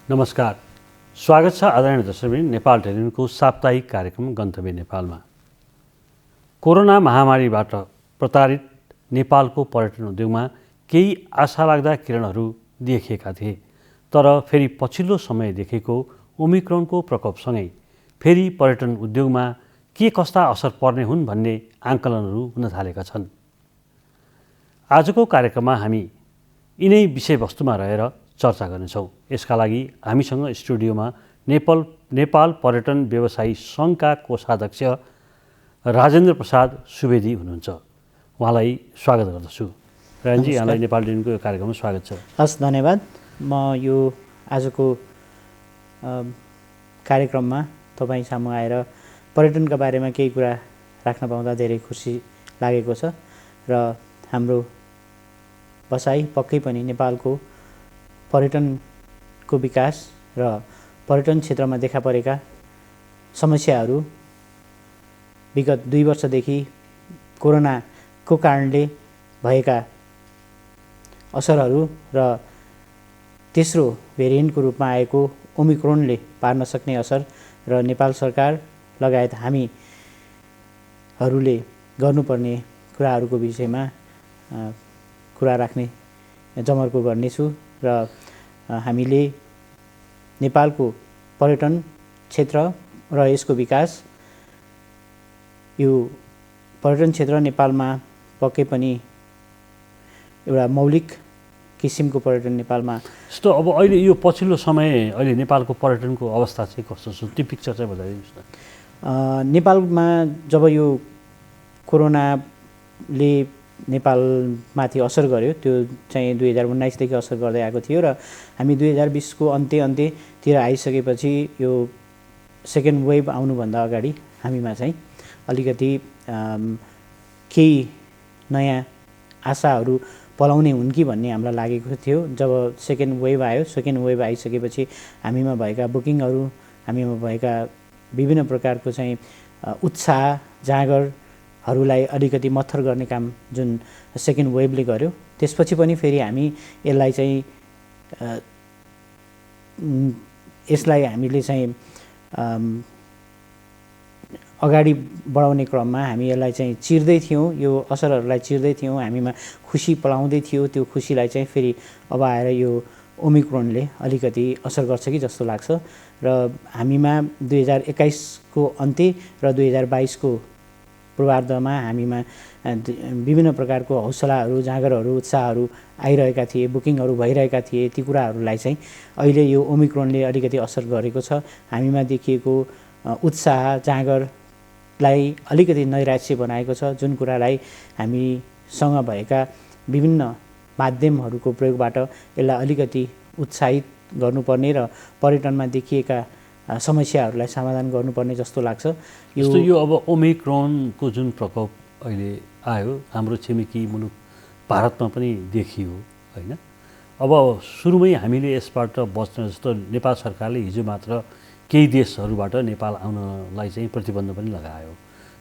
नमस्कार, स्वागत छ आदरणीय दर्शकवृन्द नेपाल टेलिभिजनको साप्ताहिक कार्यक्रम गन्तव्य नेपालमा। कोरोना महामारीबाट प्रतारित नेपालको पर्यटन उद्योगमा केही आशालाग्दा किरणहरू देखिएका थिए, तर फेरि पछिल्लो समय देखेको ओमिक्रोनको प्रकोपसँगै फेरि पर्यटन उद्योगमा के कस्ता असर पर्ने हुन् भन्ने आकलनहरू हुन थालेका छन्। आजको कार्यक्रममा हामी यिनै विषयवस्तुमा रहेर चर्चा गर्नेछौँ। यसका लागि हामीसँग स्टुडियोमा नेपाल पर्यटन व्यवसायी सङ्घका कोषाध्यक्ष राजेन्द्र प्रसाद सुवेदी हुनुहुन्छ। उहाँलाई स्वागत गर्दछु। राजेन्द्रजी, यहाँलाई नेपाल टेलिभिजनको यो कार्यक्रममा स्वागत छ। हस्, धन्यवाद। म यो आजको कार्यक्रममा तपाईँ सामु आएर पर्यटनका बारेमा केही कुरा राख्न पाउँदा धेरै खुसी लागेको छ र हाम्रो बसाइ पक्कै पनि नेपालको पर्यटनको विकास र पर्यटन क्षेत्रमा देखा परेका समस्याहरू विगत 2 वर्षदेखि कोरोनाको कारणले भएका असरहरू र तेस्रो भेरिएन्टको रूपमा आएको ओमिक्रोनले पार्न सक्ने असर र नेपाल सरकार लगायत हामीहरूले गर्नुपर्ने कुराहरूको विषयमा कुरा राख्ने जमर्को गर्नेछु र हामीले नेपालको पर्यटन क्षेत्र र यसको विकास, यो पर्यटन क्षेत्र नेपालमा पक्कै पनि एउटा मौलिक किसिमको पर्यटन नेपालमा जस्तो अब अहिले यो पछिल्लो समय अहिले नेपालको पर्यटनको अवस्था चाहिँ कस्तो छ, त्यो पिक्चर चाहिँ बताइदिनुहोस् न। नेपालमा जब यो कोरोनाले नेपालमाथि असर गर्यो, त्यो चाहिँ 2019 देखि असर गर्दै आएको थियो र हामी 2020 को अन्त्यतिर आइसकेपछि यो सेकेन्ड वेभ आउनुभन्दा अगाडि हामीमा चाहिँ अलिकति केही नयाँ आशाहरू पलाउने हुन् कि भन्ने हामीलाई लागेको थियो। जब सेकेन्ड वेभ आयो, सेकेन्ड वेभ आइसकेपछि हामीमा भएका बुकिङहरू, हामीमा भएका विभिन्न प्रकारको चाहिँ उत्साह, जागरहरूलाई अलिकति मत्थर गर्ने काम जुन सेकेन्ड वेभले गर्यो, त्यसपछि पनि फेरि हामी यसलाई चाहिँ हामीले चाहिँ अगाडि बढाउने क्रममा हामी यसलाई चाहिँ चिर्दै थियौँ, यो असरहरूलाई चिर्दै थियौँ, हामीमा खुसी पलाउँदै थियो। त्यो खुसीलाई चाहिँ फेरि अब आएर यो ओमिक्रोनले अलिकति असर गर्छ कि जस्तो लाग्छ र हामीमा 2021 को अन्त्य र 2022 को पूर्वार्धमा हामीमा विभिन्न प्रकारको हौसलाहरू, जागरहरू, उत्साहहरू आइरहेका थिए, बुकिङहरू भइरहेका थिए। ती कुराहरूलाई चाहिँ अहिले यो ओमिक्रोनले अलिकति असर गरेको छ। हामीमा देखिएको उत्साह, जागरलाई अलिकति नैराश्य बनाएको छ, जुन कुरालाई हामीसँग भएका विभिन्न माध्यमहरूको प्रयोगबाट यसलाई अलिकति उत्साहित गर्नुपर्ने र पर्यटनमा देखिएका समस्याहरूलाई समाधान गर्नुपर्ने जस्तो लाग्छ। यो अब ओमिक्रोनको जुन प्रकोप अहिले आयो, हाम्रो छिमेकी मुलुक भारतमा पनि देखियो होइन। अब सुरुमै हामीले यसबाट बच्न, जस्तो नेपाल सरकारले हिजो मात्र केही देशहरूबाट नेपाल आउनलाई चाहिँ प्रतिबन्ध पनि लगायो,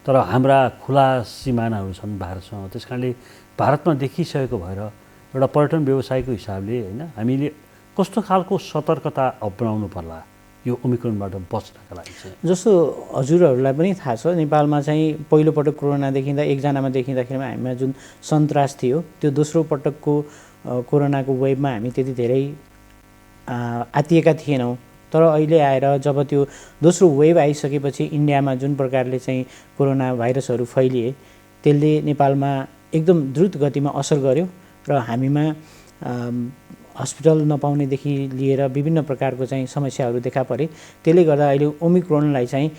तर हाम्रा खुला सिमानाहरू छन् भारतसँग। त्यस कारणले भारतमा देखिसकेको भएर एउटा पर्यटन व्यवसायको हिसाबले होइन, हामीले कस्तो खालको सतर्कता अपनाउनु पर्ला यो ओमिक्रोनबाट बच्नका लागि चाहिँ? जस्तो हजुरहरूलाई पनि थाहा छ, नेपालमा चाहिँ पहिलोपटक कोरोना देखिँदा एकजनामा देखिँदाखेरिमा हामीमा जुन सन्तास थियो, त्यो दोस्रो पटकको कोरोनाको वेभमा हामी त्यति धेरै आत्तिएका थिएनौँ। तर अहिले आएर जब त्यो दोस्रो वेभ आइसकेपछि इन्डियामा जुन प्रकारले चाहिँ कोरोना भाइरसहरू फैलिए, त्यसले नेपालमा एकदम द्रुत गतिमा असर गर्यो र हामीमा हस्पिटल नपाउनेदेखि लिएर विभिन्न प्रकारको चाहिँ समस्याहरू देखा परे। त्यसले गर्दा अहिले ओमिक्रोनलाई चाहिँ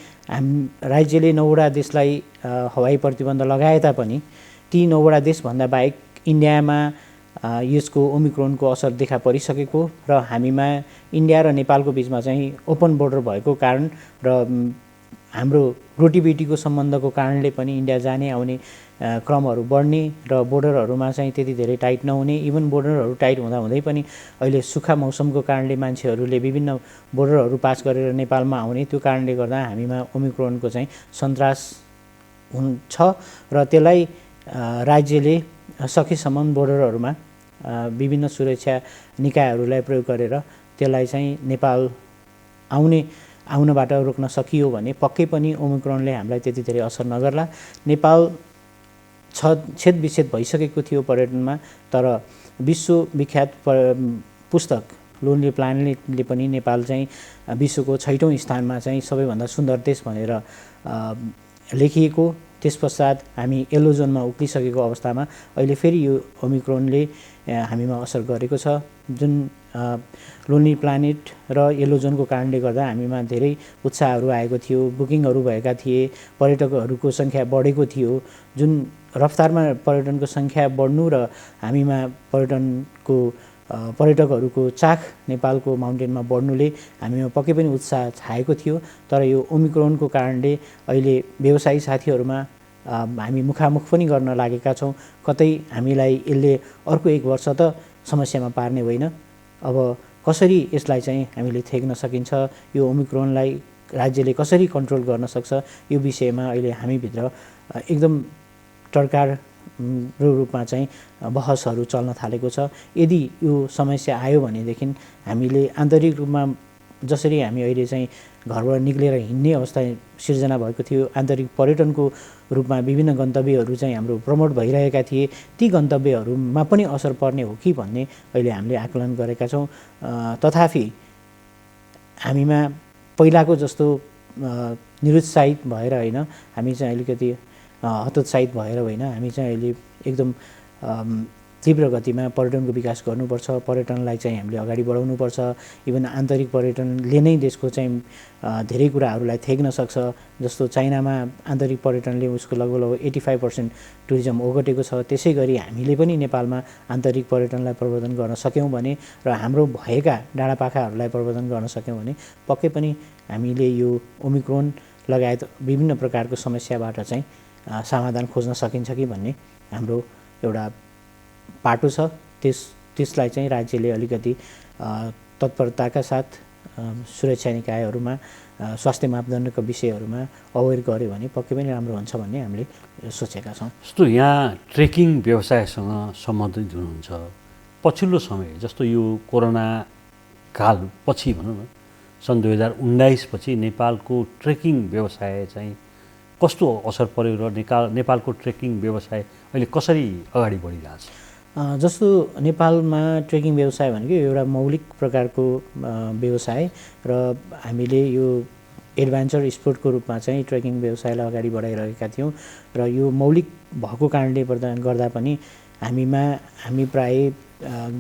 राज्यले 9वटा देशलाई हवाई प्रतिबन्ध लगाए तापनि ती 9वटा देशभन्दा बाहेक इन्डियामा यसको ओमिक्रोनको असर देखा परिसकेको र हामीमा इन्डिया र नेपालको बिचमा चाहिँ ओपन बोर्डर भएको कारण र हाम्रो रोटीबेटीको सम्बन्धको कारणले पनि इन्डिया जाने आउने क्रमहरू बढ्ने र बोर्डरहरूमा चाहिँ त्यति धेरै टाइट नहुने, इभन बोर्डरहरू टाइट हुँदै पनि अहिले सुक्खा मौसमको कारणले मान्छेहरूले विभिन्न बोर्डरहरू पास गरेर नेपालमा आउने, त्यो कारणले गर्दा हामीमा ओमिक्रोनको चाहिँ सन्तास हुन्छ र त्यसलाई राज्यले सकेसम्म बोर्डरहरूमा विभिन्न सुरक्षा निकायहरूलाई प्रयोग गरेर त्यसलाई चाहिँ नेपाल आउनबाट रोक्न सकियो भने पक्कै पनि ओमिक्रोनले हामीलाई त्यति धेरै असर नगर्ला। नेपाल छेद विच्छेद भइसकेको थियो पर्यटनमा, तर विश्वविख्यात पुस्तक लोनली प्लानेटले पनि नेपाल चाहिँ विश्वको 6औं स्थानमा चाहिँ सबैभन्दा सुन्दर देश भनेर लेखिएको। त्यस पश्चात हामी येल्लो जोनमा उक्लिसकेको अवस्थामा अहिले फेरि यो ओमिक्रोनले हामीमा असर गरेको छ। जुन लोनली प्लानेट र येल्लो जोनको कारणले गर्दा हामीमा धेरै उत्साहहरू आएको थियो, बुकिङहरू भएका थिए, पर्यटकहरूको सङ्ख्या बढेको थियो। जुन रफ्तारमा पर्यटनको सङ्ख्या बढ्नु र हामीमा पर्यटकहरूको चाख नेपालको माउन्टेनमा बढ्नुले हामीमा पक्कै पनि उत्साह छाएको थियो। तर यो ओमिक्रोनको कारणले अहिले व्यवसायी साथीहरूमा हामी मुखामुख पनि गर्न लागेका छौँ। कतै हामीलाई यसले अर्को 1 वर्ष त समस्यामा पार्ने होइन। अब कसरी यसलाई चाहिँ हामीले थेग्न सकिन्छ, यो ओमिक्रोनलाई राज्यले कसरी कन्ट्रोल गर्न सक्छ, यो विषयमा अहिले हामीभित्र एकदम टड्कार रूपमा चाहिँ बहसहरू चल्न थालेको छ। यदि यो समस्या आयो भनेदेखि हामीले आन्तरिक रूपमा जसरी हामी अहिले चाहिँ घरबाट निक्लेर हिँड्ने अवस्था सिर्जना भएको थियो, आन्तरिक पर्यटनको रूपमा विभिन्न गन्तव्यहरू चाहिँ हाम्रो प्रमोट भइरहेका थिए, ती गन्तव्यहरूमा पनि असर पर्ने हो कि भन्ने अहिले हामीले आकलन गरेका छौँ। तथापि हामीमा पहिलाको जस्तो निरुत्साहित भएर होइन, हामी चाहिँ अलिकति हतोत्साहित भएर होइन, हामी चाहिँ अहिले एकदम तीव्र गतिमा पर्यटनको विकास गर्नुपर्छ। पर्यटनलाई चाहिँ हामीले अगाडि बढाउनुपर्छ। इभन आन्तरिक पर्यटनले नै देशको चाहिँ धेरै कुराहरूलाई थेग्न सक्छ। जस्तो चाइनामा आन्तरिक पर्यटनले उसको लगभग 85% टुरिज्म ओगटेको छ। त्यसै गरी हामीले पनि नेपालमा आन्तरिक पर्यटनलाई प्रवर्धन गर्न सक्यौँ भने र हाम्रो भएका डाँडापाखाहरूलाई प्रवर्धन गर्न सक्यौँ भने पक्कै पनि हामीले यो ओमिक्रोन लगायत विभिन्न प्रकारको समस्याबाट चाहिँ समाधान खोज्न सकिन्छ कि भन्ने हाम्रो एउटा पाटो छ। त्यसलाई चाहिँ राज्यले अलिकति तत्परताका साथ सुरक्षा निकायहरूमा स्वास्थ्य मापदण्डका विषयहरूमा अवेर गर्यो भने पक्कै पनि राम्रो हुन्छ भन्ने हामीले सोचेका छौँ। जस्तो यहाँ ट्रेकिङ व्यवसायसँग सम्बन्धित हुनुहुन्छ, पछिल्लो समय जस्तो यो कोरोना काल पछि भनौँ न, सन् 2019 पछि नेपालको ट्रेकिङ व्यवसाय चाहिँ कस्तो असर पर्यो र नेपालको ट्रेकिङ व्यवसाय अहिले कसरी अगाडि बढिरहेछ? जस्तो नेपालमा ट्रेकिङ व्यवसाय भनेको एउटा मौलिक प्रकारको व्यवसाय र हामीले यो एडभेन्चर स्पोर्टको रूपमा चाहिँ ट्रेकिङ व्यवसायलाई अगाडि बढाइरहेका थियौँ। र यो मौलिक भएको कारणले गर्दा पनि हामी प्राय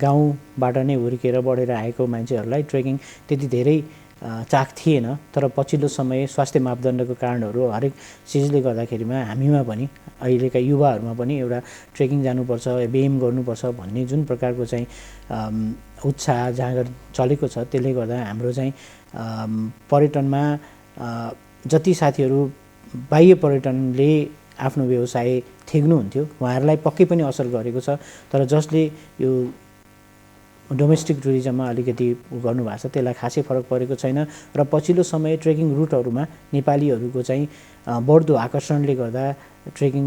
गाउँबाट नै हुर्केर बढेर आएको मान्छेहरूलाई ट्रेकिङ त्यति धेरै चाख थिएन। तर पछिल्लो समय स्वास्थ्य मापदण्डको कारणहरू हरेक चिजले गर्दाखेरिमा हामीमा पनि अहिलेका युवाहरूमा पनि एउटा ट्रेकिङ जानुपर्छ, व्यायाम गर्नुपर्छ भन्ने जुन प्रकारको चाहिँ उत्साह जाँगर चलेको छ, त्यसले गर्दा हाम्रो चाहिँ पर्यटनमा जति साथीहरू बाह्य पर्यटनले आफ्नो व्यवसाय थेग्नुहुन्थ्यो उहाँहरूलाई पक्कै पनि असर गरेको छ। तर जसले यो डोमेस्टिक टुरिज्ममा अलिकति गर्नुभएको छ त्यसलाई खासै फरक परेको छैन। र पछिल्लो समय ट्रेकिङ रुटहरूमा नेपालीहरूको चाहिँ बढ्दो आकर्षणले गर्दा ट्रेकिङ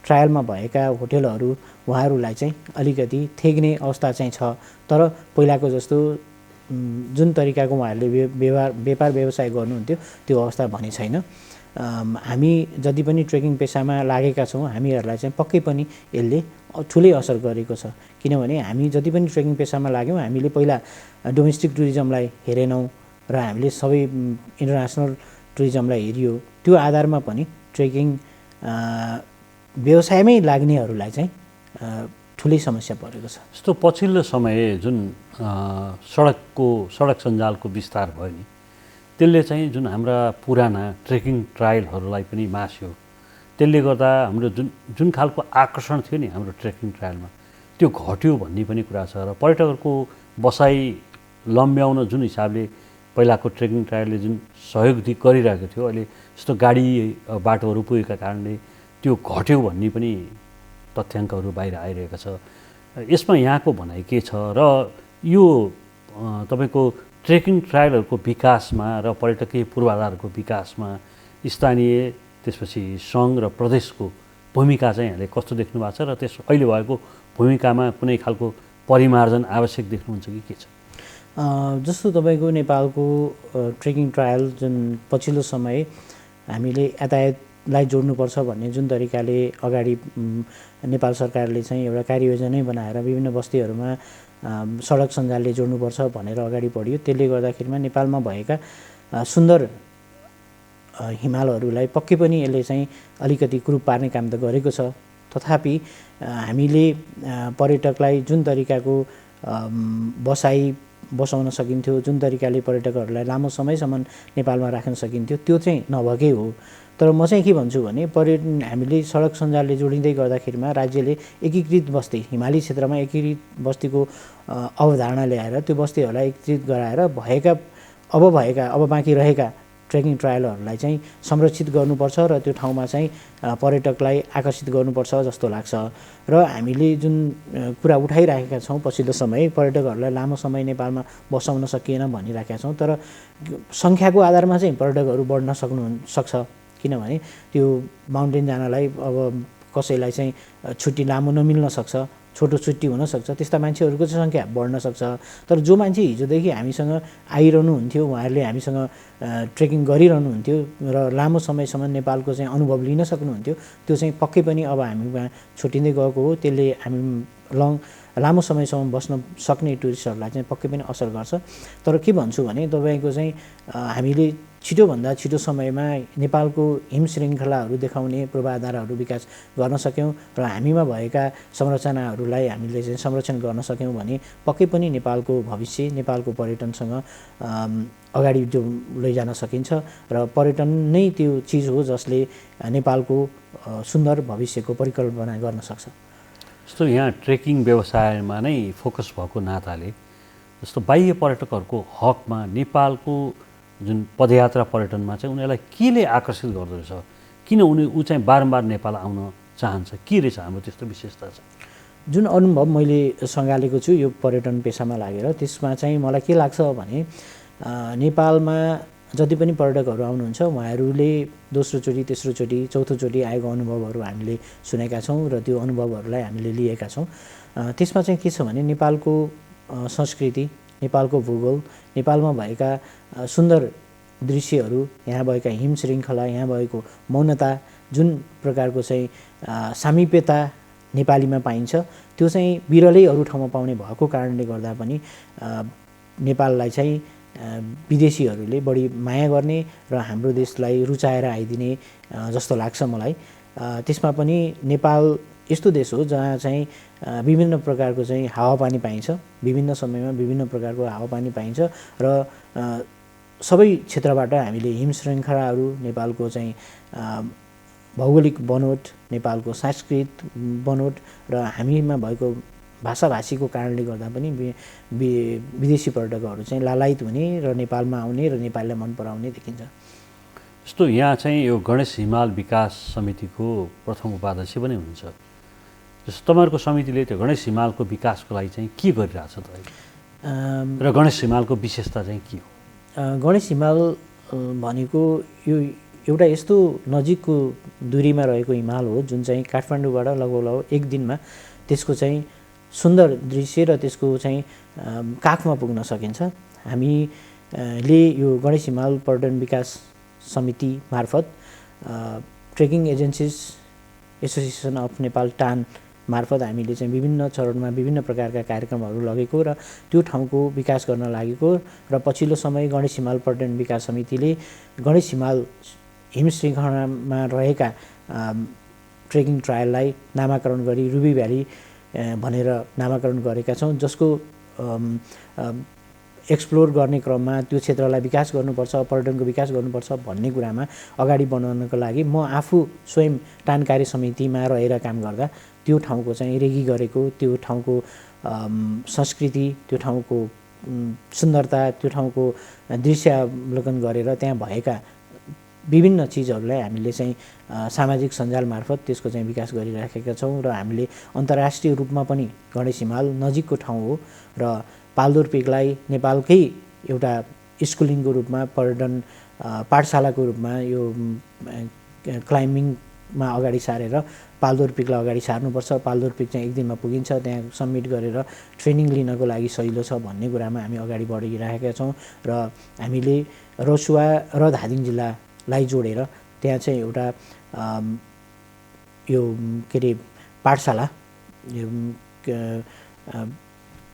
ट्रायलमा भएका होटेलहरू उहाँहरूलाई चाहिँ अलिकति थेग्ने अवस्था चाहिँ छ। तर पहिलाको जस्तो जुन तरिकाको उहाँहरूले व्यापार व्यवसाय गर्नुहुन्थ्यो त्यो अवस्था भने छैन। हामी जति पनि ट्रेकिङ पेसामा लागेका छौँ हामीहरूलाई चाहिँ पक्कै पनि यसले ठुलै असर गरेको छ। किनभने हामी जति पनि ट्रेकिङ पेसामा लाग्यौँ हामीले पहिला डोमेस्टिक टुरिज्मलाई हेरेनौँ र हामीले सबै इन्टरनेसनल टुरिज्मलाई हेरियो। त्यो आधारमा पनि ट्रेकिङ व्यवसायमै लाग्नेहरूलाई चाहिँ ठुलै समस्या परेको छ। जस्तो पछिल्लो समय जुन सडक सञ्जालको विस्तार भयो नि, त्यसले चाहिँ जुन हाम्रा पुराना ट्रेकिङ ट्रायलहरूलाई पनि मास्यो। त्यसले गर्दा हाम्रो जुन खालको आकर्षण थियो नि हाम्रो ट्रेकिङ ट्रायलमा त्यो घट्यो भन्ने पनि कुरा छ। र पर्यटकहरूको बसाइ लम्ब्याउन जुन हिसाबले पहिलाको ट्रेकिङ ट्रायलले जुन सहयोग गरिरहेको थियो, अहिले जस्तो गाडी बाटोहरू पुगेका कारणले त्यो घट्यो भन्ने पनि तथ्याङ्कहरू बाहिर आइरहेको छ। यसमा यहाँको भनाइ के छ र यो तपाईँको ट्रेकिङ ट्रायलहरूको विकासमा र पर्यटकीय पूर्वाधारको विकासमा स्थानीय त्यसपछि सङ्घ र प्रदेशको भूमिका चाहिँ यहाँले कस्तो देख्नु भएको छ र त्यस अहिले भएको भूमिकामा कुनै खालको परिमार्जन आवश्यक देख्नुहुन्छ कि के छ? जस्तो तपाईँको नेपालको ट्रेकिङ ट्रायल जुन पछिल्लो समय हामीले यातायातलाई जोड्नुपर्छ भन्ने जुन तरिकाले अगाडि नेपाल सरकारले चाहिँ एउटा कार्ययोजनै बनाएर विभिन्न बस्तीहरूमा सडक सञ्जालले जोड्नुपर्छ भनेर अगाडि बढ्यो। त्यसले गर्दाखेरिमा नेपालमा भएका सुन्दर हिमालहरूलाई पक्कै पनि यसले चाहिँ अलिकति कुरूप पार्ने काम त गरेको छ। तथापि हामीले पर्यटकलाई जुन तरिकाको बसाउन सकिन्थ्यो, जुन तरिकाले पर्यटकहरूलाई लामो समयसम्म नेपालमा राख्न सकिन्थ्यो त्यो चाहिँ नभएकै हो। तर म चाहिँ के भन्छु भने हामीले सडक सञ्जालले जोडिँदै गर्दाखेरिमा राज्यले एकीकृत बस्ती, हिमाली क्षेत्रमा एकीकृत बस्तीको अवधारणा ल्याएर त्यो बस्तीहरूलाई एकीकृत गराएर अब बाँकी रहेका ट्रेकिङ ट्रायलहरूलाई चाहिँ संरक्षित गर्नुपर्छ र त्यो ठाउँमा चाहिँ पर्यटकलाई आकर्षित गर्नुपर्छ जस्तो लाग्छ। र हामीले जुन कुरा उठाइराखेका छौँ पछिल्लो समय पर्यटकहरूलाई लामो समय नेपालमा बसाउन सकिएन भनिराखेका छौँ, तर सङ्ख्याको आधारमा चाहिँ पर्यटकहरू बढ्न सक्छ। किनभने त्यो माउन्टेन जानलाई अब कसैलाई चाहिँ छुट्टी लामो नमिल्न सक्छ, छोटो छुट्टी हुनसक्छ, त्यस्ता मान्छेहरूको चाहिँ सङ्ख्या बढ्न सक्छ। तर जो मान्छे हिजोदेखि हामीसँग आइरहनुहुन्थ्यो, उहाँहरूले हामीसँग ट्रेकिङ गरिरहनुहुन्थ्यो र लामो समयसम्म नेपालको चाहिँ अनुभव लिन सक्नुहुन्थ्यो, त्यो चाहिँ पक्कै पनि अब हामीमा छुट्टिँदै गएको हो। त्यसले हामी लामो समयसम्म बस्न सक्ने टुरिस्टहरूलाई चाहिँ पक्कै पनि असर गर्छ। तर के भन्छु भने तपाईँको चाहिँ हामीले छिटोभन्दा छिटो समयमा नेपालको हिम श्रृङ्खलाहरू देखाउने पूर्वाधारहरू विकास गर्न सक्यौँ र हामीमा भएका संरचनाहरूलाई हामीले चाहिँ संरक्षण गर्न सक्यौँ भने पक्कै पनि नेपालको भविष्य, नेपालको पर्यटनसँग अगाडि जो लैजान सकिन्छ र पर्यटन नै त्यो चिज हो जसले नेपालको सुन्दर भविष्यको परिकल्पना गर्न सक्छ। जस्तो यहाँ ट्रेकिङ व्यवसायमा नै फोकस भएको नाताले जस्तो बाह्य पर्यटकहरूको हकमा नेपालको जुन पदयात्रा पर्यटनमा चाहिँ उनीहरूलाई केले आकर्षित गर्दछ, किन ऊ चाहिँ बारम्बार नेपाल आउन चाहन्छ, के रहेछ हाम्रो त्यस्तो विशेषता छ? जुन अनुभव मैले सँगालेको छु यो पर्यटन पेसामा लागेर, त्यसमा चाहिँ मलाई के लाग्छ भने नेपालमा जति पनि पर्यटकहरू आउनुहुन्छ उहाँहरूले दोस्रोचोटि, तेस्रोचोटि, चौथोचोटि आएको अनुभवहरू हामीले सुनेका छौँ र त्यो अनुभवहरूलाई हामीले लिएका छौँ। त्यसमा चाहिँ के छ भने नेपालको संस्कृति, नेपालको भूगोल, नेपालमा भएका सुन्दर दृश्यहरू, यहाँ भएका हिम श्रृङ्खला, यहाँ भएको मौनता, जुन प्रकारको चाहिँ सामिप्यता नेपालीमा पाइन्छ त्यो चाहिँ बिरलै अरू ठाउँमा पाउने भएको कारणले गर्दा पनि नेपाललाई चाहिँ विदेशीहरूले बढी माया गर्ने र हाम्रो देशलाई रुचाएर आइदिने जस्तो लाग्छ मलाई। त्यसमा पनि नेपाल यस्तो देश हो जहाँ चाहिँ विभिन्न प्रकारको चाहिँ हावापानी पाइन्छ, विभिन्न समयमा विभिन्न प्रकारको हावापानी पाइन्छ र सबै क्षेत्रबाट हामीले हिम श्रृङ्खलाहरू, नेपालको चाहिँ भौगोलिक बनोट, नेपालको सांस्कृतिक बनोट र हामीमा भएको भाषाभाषीको कारणले गर्दा पनि विदेशी पर्यटकहरू चाहिँ लालायित हुने र नेपालमा आउने र नेपालीलाई मन पराउने देखिन्छ। जस्तो यहाँ चाहिँ यो गणेश हिमाल विकास समितिको प्रथम उपाध्यक्ष पनि हुनुहुन्छ। जस्तो तपाईँहरूको समितिले त्यो गणेश हिमालको विकासको लागि चाहिँ के गरिरहेछ त र गणेश हिमालको विशेषता चाहिँ के हो? गणेश हिमाल भनेको यो एउटा यस्तो नजिकको दूरीमा रहेको हिमाल हो जुन चाहिँ काठमाडौँबाट लगभग एक दिनमा त्यसको चाहिँ सुन्दर दृश्य र त्यसको चाहिँ काखमा पुग्न सकिन्छ। हामीले यो गणेश हिमाल पर्यटन विकास समिति मार्फत trekking agencies association of Nepal टान मार्फत हामीले चाहिँ विभिन्न चरणमा विभिन्न प्रकारका कार्यक्रमहरू लगेको र त्यो ठाउँको विकास गर्न लागेको र पछिल्लो समय गणेश हिमाल पर्यटन विकास समितिले गणेश हिमाल हिम श्रृङ्खलामा रहेका ट्रेकिङ ट्रायललाई नामाकरण गरी रुबी भ्याली भनेर नामाकरण गरेका छौँ, जसको एक्सप्लोर गर्ने क्रममा त्यो क्षेत्रलाई विकास गर्नुपर्छ, पर्यटनको विकास गर्नुपर्छ भन्ने कुरामा अगाडि बढाउनको लागि म आफू स्वयं टान कार्य समितिमा रहेर काम गर्दा त्यो ठाउँको चाहिँ रेगी गरेको, त्यो ठाउँको संस्कृति, त्यो ठाउँको सुन्दरता, त्यो ठाउँको दृश्यावलोकन गरेर त्यहाँ भएका विभिन्न चिजहरूलाई हामीले चाहिँ सामाजिक सञ्जाल मार्फत त्यसको चाहिँ विकास गरिराखेका छौँ र हामीले अन्तर्राष्ट्रिय रूपमा पनि गणेश हिमाल नजिकको ठाउँ हो र पाल्दोर-पेगलाई नेपालकै एउटा स्कुलिङको रूपमा, पर्यटन पाठशालाको रूपमा यो क्लाइम्बिङ पिकमा अगाडि सारेर पाल्दोर पिकलाई अगाडि सार्नुपर्छ, पाल्दोर पिक चाहिँ 1 दिनमा पुगिन्छ, त्यहाँ सब्मिट गरेर ट्रेनिङ लिनको लागि सजिलो छ भन्ने कुरामा हामी अगाडि बढिरहेका छौँ। र हामीले रसुवा र धादिङ जिल्लालाई जोडेर त्यहाँ चाहिँ एउटा यो के अरे पाठशाला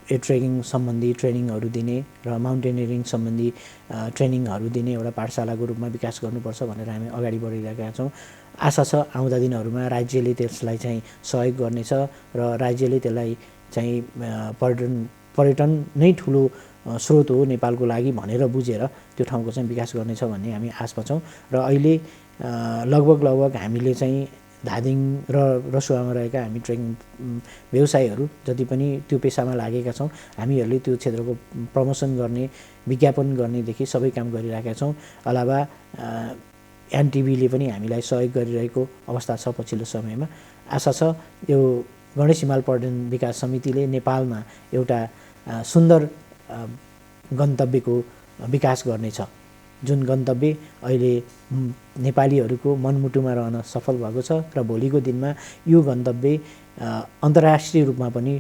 ट्रेकिङ सम्बन्धी ट्रेनिङहरू दिने र माउन्टेनियरिङ सम्बन्धी ट्रेनिङहरू दिने एउटा पाठशालाको रूपमा विकास गर्नुपर्छ भनेर हामी अगाडि बढिरहेका छौँ। आशा छ आउँदा दिनहरूमा राज्यले त्यसलाई चाहिँ सहयोग गर्नेछ र राज्यले त्यसलाई चाहिँ पर्यटन नै ठुलो स्रोत हो नेपालको लागि भनेर बुझेर त्यो ठाउँको चाहिँ विकास गर्नेछ भन्ने हामी आशमा छौँ। र अहिले लगभग हामीले चाहिँ धादिङ र रसुवामा रहेका हामी ट्रेकिङ व्यवसायीहरू जति पनि त्यो पेसामा लागेका छौँ, हामीहरूले त्यो क्षेत्रको प्रमोसन गर्ने, विज्ञापन गर्नेदेखि सबै काम गरिरहेका छौँ। अलावा एनटिभीले पनि हामीलाई सहयोग गरिरहेको अवस्था छ पछिल्लो समयमा। आशा छ यो गणेश हिमाल पर्यटन विकास समितिले नेपालमा एउटा सुन्दर गन्तव्यको विकास गर्नेछ, जुन गन्तव्य अहिले नेपालीहरूको मनमुटुमा रहन सफल भएको छ र भोलिको दिनमा यो गन्तव्य अन्तर्राष्ट्रिय रूपमा पनि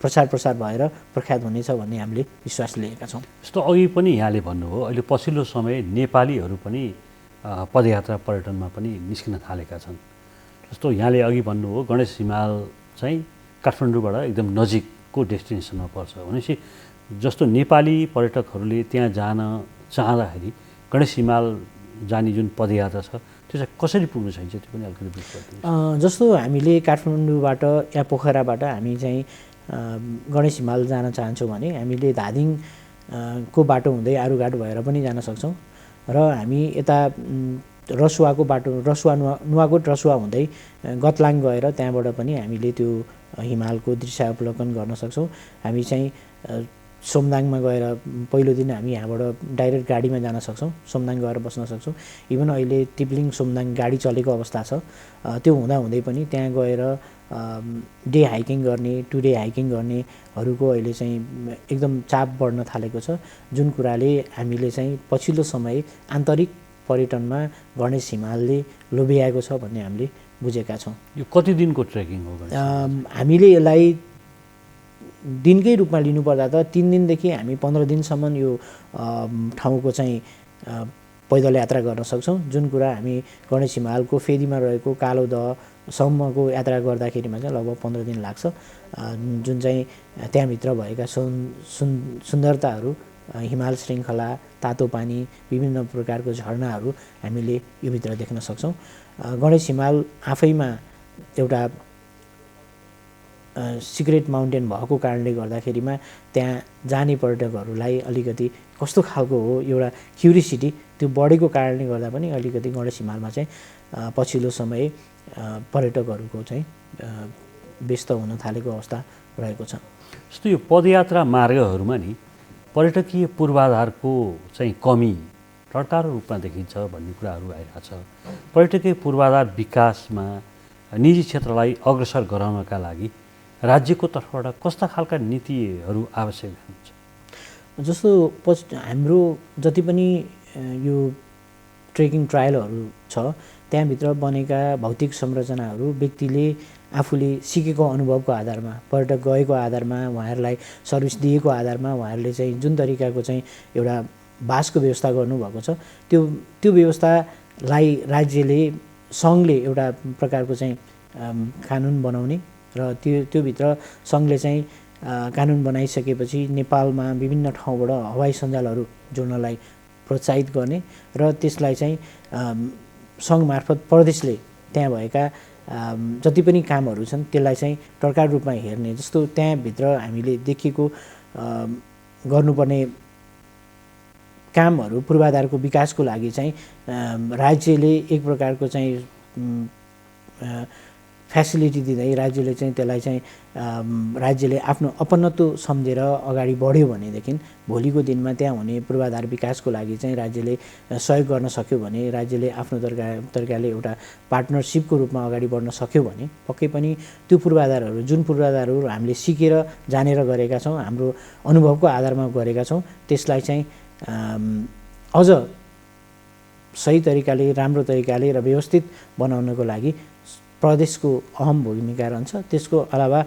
प्रसार भएर प्रख्यात हुनेछ भन्ने हामीले विश्वास लिएका छौँ। जस्तो अघि पनि यहाँले भन्नुभयो अहिले पछिल्लो समय नेपालीहरू पनि पदयात्रा पर्यटनमा पनि निस्किन थालेका छन्। जस्तो यहाँले अघि भन्नुभयो गणेश हिमाल चाहिँ काठमाडौँबाट एकदम नजिकको डेस्टिनेसनमा पर्छ भनेपछि जस्तो नेपाली पर्यटकहरूले त्यहाँ जान चाहँदाखेरि गणेश हिमाल जाने जुन पदयात्रा छ त्यो चाहिँ कसरी पुग्नु चाहिन्छ त्यो पनि अलिकति बुझ्नु। जस्तो हामीले काठमाडौँबाट या पोखराबाट हामी चाहिँ गणेश हिमाल जान चाहन्छौँ भने हामीले धादिङ को बाटो हुँदै आरुघाट भएर पनि जान सक्छौँ र हामी यता रसुवाको बाटो नुवाकोट रसुवा हुँदै गतलाङ गएर त्यहाँबाट पनि हामीले त्यो हिमालको दृश्यावलोकन गर्न सक्छौँ। हामी चाहिँ सोमदाङमा गएर पहिलो दिन हामी यहाँबाट डाइरेक्ट गाडीमा जान सक्छौँ, सोमदाङ गएर बस्न सक्छौँ। इभन अहिले टिप्लिङ सोमदाङ गाडी चलेको अवस्था छ, त्यो हुँदै पनि त्यहाँ गएर डे हाइकिङ गर्ने, 2 डे हाइकिङ गर्नेहरूको अहिले चाहिँ एकदम चाप बढ्न थालेको छ, जुन कुराले हामीले चाहिँ पछिल्लो समय आन्तरिक पर्यटनमा गणेश हिमालले लोभ्याएको छ भन्ने हामीले बुझेका छौँ। यो कति दिनको ट्रेकिङ हो? हामीले यसलाई दिनकै रूपमा लिनुपर्दा त 3 दिनदेखि हामी 15 दिनसम्म यो ठाउँको चाहिँ पैदल यात्रा गर्न सक्छौँ। जुन कुरा हामी गणेश हिमालको फेदीमा रहेको कालो दहसम्मको यात्रा गर्दाखेरिमा चाहिँ लगभग 15 दिन लाग्छ, जुन चाहिँ त्यहाँभित्र भएका सुन्दरताहरू, हिमाल श्रृङ्खला, तातो पानी, विभिन्न प्रकारको झरनाहरू हामीले यो भित्र देख्न सक्छौँ। गणेश हिमाल आफैमा एउटा सिक्रेट माउन्टेन भएको कारणले गर्दाखेरिमा त्यहाँ जाने पर्यटकहरूलाई अलिकति कस्तो खालको हो एउटा क्युरियोसिटी त्यो बढेको कारणले गर्दा पनि अलिकति गणेश हिमालमा चाहिँ पछिल्लो समय पर्यटकहरूको चाहिँ व्यस्त हुन थालेको अवस्था रहेको छ। जस्तो यो पदयात्रा मार्गहरूमा नि पर्यटकीय पूर्वाधारको चाहिँ कमी टटारो रूपमा देखिन्छ भन्ने कुराहरू आइरहेको छ। पर्यटकीय पूर्वाधार विकासमा निजी क्षेत्रलाई अग्रसर गराउनका लागि राज्यको तर्फबाट कस्ता खालका नीतिहरू आवश्यक हुन्छ? जस्तो हाम्रो जति पनि यो ट्रेकिङ ट्रायलहरू छ त्यहाँभित्र बनेका भौतिक संरचनाहरू व्यक्तिले आफूले सिकेको अनुभवको आधारमा, पर्यटक गएको आधारमा, उहाँहरूलाई सर्भिस दिएको आधारमा उहाँहरूले चाहिँ जुन तरिकाको चाहिँ एउटा बासको व्यवस्था गर्नुभएको छ त्यो व्यवस्थालाई राज्यले सङ्घले एउटा प्रकारको चाहिँ कानुन बनाउने र त्योभित्र सङ्घले चाहिँ कानुन बनाइसकेपछि नेपालमा विभिन्न ठाउँबाट हवाई सञ्जालहरू जोड्नलाई प्रोत्साहित गर्ने र त्यसलाई चाहिँ सङ्घ मार्फत प्रदेशले त्यहाँ भएका जति पनि कामहरू छन् त्यसलाई चाहिँ टर्कार रूपमा हेर्ने। जस्तो त्यहाँभित्र हामीले देखेको गर्नुपर्ने कामहरू पूर्वाधारको विकासको लागि चाहिँ राज्यले एक प्रकारको चाहिँ फेसिलिटी दिँदै राज्यले चाहिँ त्यसलाई चाहिँ राज्यले आफ्नो अपनत्व सम्झेर अगाडि बढ्यो भनेदेखि भोलिको दिनमा त्यहाँ हुने पूर्वाधार विकासको लागि चाहिँ राज्यले सहयोग गर्न सक्यो भने, राज्यले आफ्नो तरिकाले एउटा पार्टनरसिपको रूपमा अगाडि बढ्न सक्यो भने पक्कै पनि त्यो पूर्वाधारहरू जुन पूर्वाधारहरू हामीले सिकेर जानेर गरेका छौँ, हाम्रो अनुभवको आधारमा गरेका छौँ, त्यसलाई चाहिँ अझ सही तरिकाले राम्रो तरिकाले र व्यवस्थित बनाउनको लागि प्रदेशको अहम भूमिका रहन्छ। त्यसको अलावा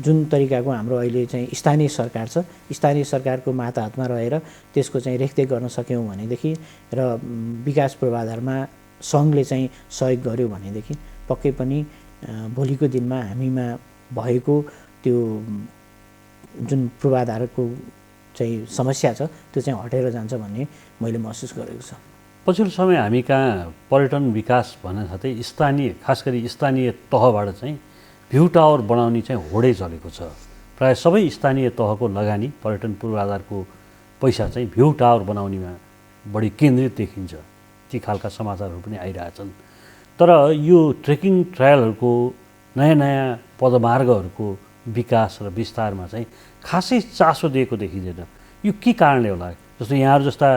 जुन तरिकाको हाम्रो अहिले चाहिँ स्थानीय सरकार छ, स्थानीय सरकारको मातहतमा रहेर त्यसको चाहिँ रेखदेख गर्न सक्यौँ भनेदेखि र विकास पूर्वाधारमा सङ्घले चाहिँ सहयोग गर्यो भनेदेखि पक्कै पनि भोलिको दिनमा हामीमा भएको त्यो जुन पूर्वाधारको चाहिँ समस्या छ त्यो चाहिँ हटेर जान्छ भन्ने मैले महसुस गरेको छु। पछिल्लो समय हामी कहाँ पर्यटन विकास भन्न साथै स्थानीय खास गरी स्थानीय तहबाट चाहिँ भ्यू टावर बनाउने चाहिँ होडै चलेको छ। प्रायः सबै स्थानीय तहको लगानी पर्यटन पूर्वाधारको पैसा चाहिँ भ्यू टावर बनाउनेमा बढी केन्द्रित देखिन्छ। ती खालका समाचारहरू पनि आइरहेछन्। तर यो ट्रेकिङ ट्रायलहरूको नयाँ नयाँ पदमार्गहरूको विकास र विस्तारमा चाहिँ खासै चासो दिएको देखिँदैन। यो के कारणले होला? जस्तो यहाँहरू जस्ता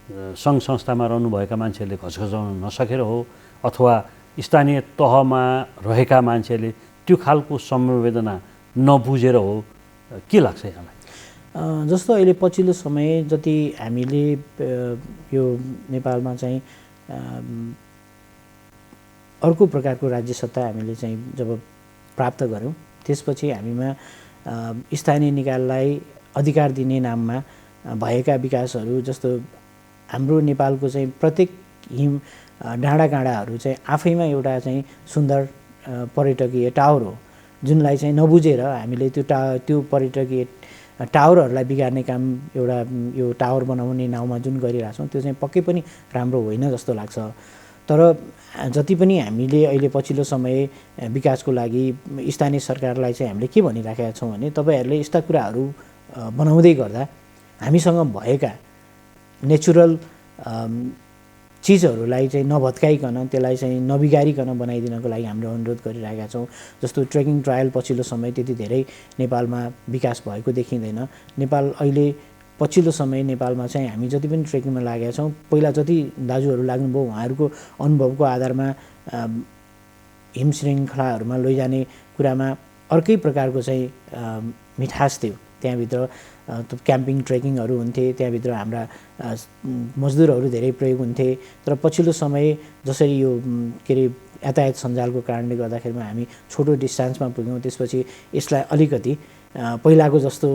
सङ्घ संस्थामा रहनुभएका मान्छेहरूले घचघचाउन नसकेर हो अथवा स्थानीय तहमा रहेका मान्छेले त्यो खालको संवेदना नबुझेर हो, के लाग्छ यहाँलाई? जस्तो अहिले पछिल्लो समय जति हामीले यो नेपालमा चाहिँ अर्को प्रकारको राज्य सत्ता हामीले चाहिँ जब प्राप्त गऱ्यौँ त्यसपछि हामीमा स्थानीय निकायलाई अधिकार दिने नाममा भएका विकासहरू जस्तो हाम्रो नेपालको चाहिँ प्रत्येक डाँडाकाँडाहरू चाहिँ आफैमा एउटा चाहिँ सुन्दर पर्यटकीय टावर हो, जुनलाई चाहिँ नबुझेर हामीले त्यो पर्यटकीय टावरहरूलाई बिगार्ने काम एउटा यो टावर बनाउने नाउँमा जुन गरिरहेछौँ त्यो चाहिँ पक्कै पनि राम्रो होइन जस्तो लाग्छ। तर जति पनि हामीले अहिले पछिल्लो समय विकासको लागि स्थानीय सरकारलाई चाहिँ हामीले के भनिराखेका छौँ भने तपाईँहरूले यस्ता कुराहरू बनाउँदै गर्दा हामीसँग भएका नेचुरल चिजहरूलाई चाहिँ नभत्काइकन त्यसलाई चाहिँ नबिगारिकन बनाइदिनको लागि हामीले अनुरोध गरिरहेका छौँ। जस्तो ट्रेकिङ ट्रायल पछिल्लो समय त्यति धेरै नेपालमा विकास भएको देखिँदैन। नेपाल अहिले पछिल्लो समय नेपालमा चाहिँ हामी जति पनि ट्रेकिङमा लागेका छौँ, पहिला जति दाजुहरू लाग्नुभयो उहाँहरूको अनुभवको आधारमा हिम श्रृङ्खलाहरूमा लैजाने कुरामा अर्कै प्रकारको चाहिँ मिठास थियो। त्यहाँभित्र क्याम्पिङ ट्रेकिङहरू हुन्थे, त्यहाँभित्र हाम्रा मजदुरहरू धेरै प्रयोग हुन्थे। तर पछिल्लो समय जसरी यो के अरे यातायात सञ्जालको कारणले गर्दाखेरिमा हामी छोटो डिस्टेन्समा पुग्यौँ, त्यसपछि यसलाई अलिकति पहिलाको जस्तो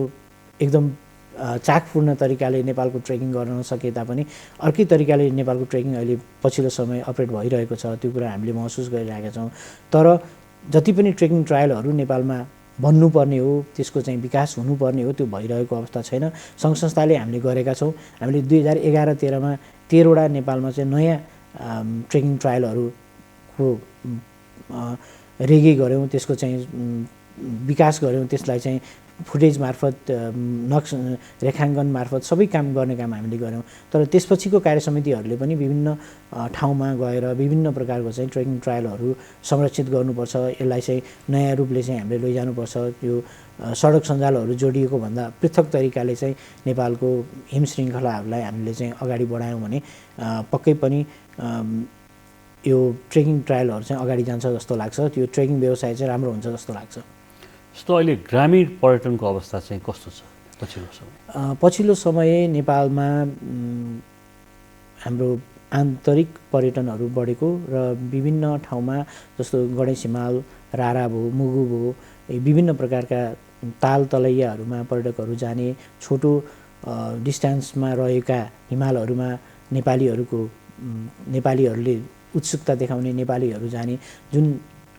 एकदम चाखपूर्ण तरिकाले नेपालको ट्रेकिङ गर्न नसके तापनि अर्कै तरिकाले नेपालको ट्रेकिङ अहिले पछिल्लो समय अपरेट भइरहेको छ। त्यो कुरा हामीले महसुस गरिरहेका छौँ। तर जति पनि ट्रेकिङ ट्रायलहरू नेपालमा बन्नुपर्ने हो, त्यसको चाहिँ विकास हुनुपर्ने हो, त्यो भइरहेको अवस्था छैन। सङ्घ संस्थाले हामीले गरेका छौँ। हामीले 2011-13मा 13वटा नेपालमा चाहिँ नयाँ ट्रेकिङ ट्रायलहरूको रेगी गऱ्यौँ, त्यसको चाहिँ विकास गऱ्यौँ, त्यसलाई चाहिँ फुटेज मार्फत रेखाङ्कन मार्फत सबै काम गर्ने काम हामीले गऱ्यौँ। तर त्यसपछिको कार्य समितिहरूले पनि विभिन्न ठाउँमा गएर विभिन्न प्रकारको चाहिँ ट्रेकिङ ट्रायलहरू संरक्षित गर्नुपर्छ, यसलाई चाहिँ नयाँ रूपले चाहिँ हामीले लैजानुपर्छ। यो सडक सञ्जालहरू जोडिएको भन्दा पृथक तरिकाले चाहिँ नेपालको हिम श्रृङ्खलाहरूलाई हामीले चाहिँ अगाडि बढायौँ भने पक्कै पनि यो ट्रेकिङ ट्रायलहरू चाहिँ अगाडि जान्छ जस्तो लाग्छ। त्यो ट्रेकिङ व्यवसाय चाहिँ राम्रो हुन्छ जस्तो लाग्छ। जस्तो अहिले ग्रामीण पर्यटनको अवस्था चाहिँ कस्तो छ पछिल्लो समय? पछिल्लो समय नेपालमा हाम्रो आन्तरिक पर्यटनहरू बढेको र विभिन्न ठाउँमा जस्तो गणेश हिमाल, रारा भयो, मुगु भयो, विभिन्न प्रकारका ताल तलैयाहरूमा पर्यटकहरू जाने, छोटो डिस्टेन्समा रहेका हिमालहरूमा नेपालीहरूले उत्सुकता देखाउने नेपालीहरू जाने जुन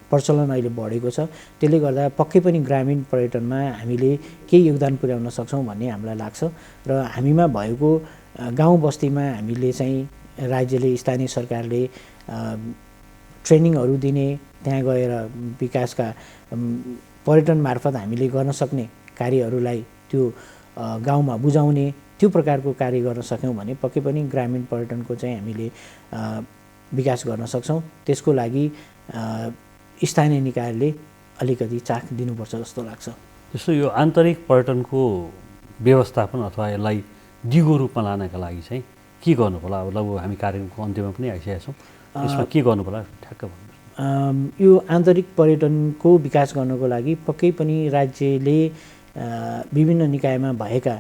प्रचलन अहिले बढेको छ, त्यसले गर्दा पक्कै पनि ग्रामीण पर्यटनमा हामीले केही योगदान पुर्याउन सक्छौँ भन्ने हामीलाई लाग्छ। र हामीमा भएको गाउँ बस्तीमा हामीले चाहिँ राज्यले स्थानीय सरकारले ट्रेनिङहरू दिने, त्यहाँ गएर विकासका पर्यटन मार्फत हामीले गर्न सक्ने कार्यहरूलाई त्यो गाउँमा बुझाउने, त्यो प्रकारको कार्य गर्न सक्यौँ भने पक्कै पनि ग्रामीण पर्यटनको चाहिँ हामीले विकास गर्न सक्छौँ। त्यसको लागि स्थानीय निकायले अलिकति चाख दिनुपर्छ जस्तो लाग्छ। जस्तो यो आन्तरिक पर्यटनको व्यवस्थापन अथवा यसलाई दिगो रूपमा लानका लागि चाहिँ के गर्नु पर्ला? अब लगभग हामी कार्यक्रमको अन्त्यमा पनि आइसकेका छौँ, यसमा के गर्नु पर्ला ठ्याक्क भन्नुहोस्। यो आन्तरिक पर्यटनको विकास गर्नको लागि पक्कै पनि राज्यले विभिन्न निकायमा भएका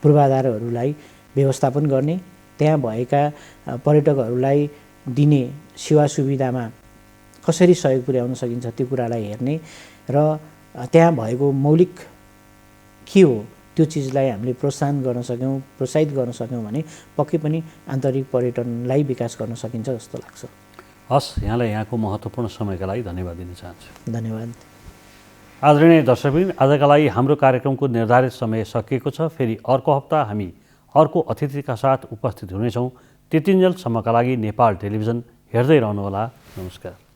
पूर्वाधारहरूलाई व्यवस्थापन गर्ने, त्यहाँ भएका पर्यटकहरूलाई दिने सेवा सुविधामा कसरी सहयोग पुर्याउन सकिन्छ त्यो कुरालाई हेर्ने र त्यहाँ भएको मौलिक के हो त्यो चिजलाई हामीले प्रोत्साहित गर्न सक्यौँ भने पक्कै पनि आन्तरिक पर्यटनलाई विकास गर्न सकिन्छ जस्तो लाग्छ। हस्, यहाँलाई यहाँको महत्त्वपूर्ण समयका लागि धन्यवाद दिन चाहन्छु। धन्यवाद। आदरणीय दर्शकवृन्द, आजका लागि हाम्रो कार्यक्रमको निर्धारित समय सकिएको छ। फेरि अर्को हप्ता हामी अर्को अतिथिका साथ उपस्थित हुनेछौँ। त्यतिन्जेलसम्मका लागि नेपाल टेलिभिजन हेर्दै रहनुहोला। नमस्कार।